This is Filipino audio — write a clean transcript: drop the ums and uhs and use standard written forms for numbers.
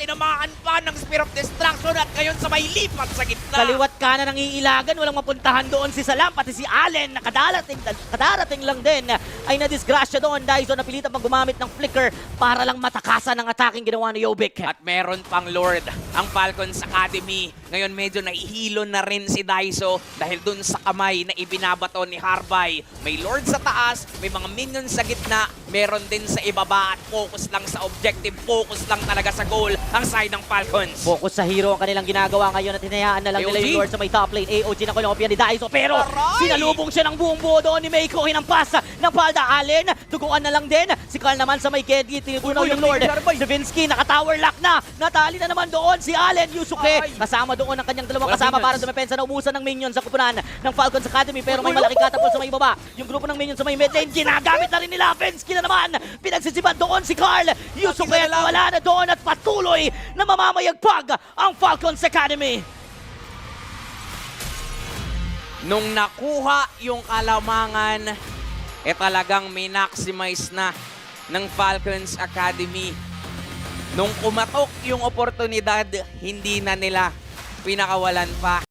tinamaan pa ng Spear of Destruction at ngayon sa may lipat sa gitna. Kaliwat kanan ng iilagan, walang mapuntahan doon si Salam, pati si Allen, kadarating lang din ay nadisgrasya doon. Daizo napilitan pang gumamit ng flicker para lang matakasan ng ataking ginawa ni Yobik. At meron pang Lord ang Falcons Academy. Ngayon medyo nahihilo na rin si Daizo dahil dun sa kamay na ibinabato ni Harbay. May Lord sa taas, may mga minions sa gitna, meron din sa ibaba at focus lang sa objective, focus lang talaga sa goal ang side ng Falcons. Focus sa hero ang kanilang ginagawa ngayon at hinayaan na lang nila yung Lord sa may top lane. AOG na kinopia ni Daizo pero Aray! sinalubong siya ng buong buo doon ni Meiko. Hinampas ng palda. Allen, duguan na lang din. Si Carl naman sa may Kedli, tinutunaw yung Lord. Si Vinsky, naka-tower lock na. Natali na naman doon si Allen. Yusuke, kasama doon ang kanyang dalawang kasama para dumepensa na umusan ng minions sa kupunan ng Falcons Academy. Pero may malaking katapol sa may baba. Yung grupo ng minions sa may mid lane, ginagamit na rin nila. Vinsky na naman. Pinagsisipan doon si Carl. Yusuke at wala na doon at patuloy na mamamayagpag ang Falcons Academy. Nung nakuha yung kalamangan, talagang minaksimized na ng Falcons Academy. Nung kumatok yung oportunidad, hindi na nila pinakawalan pa.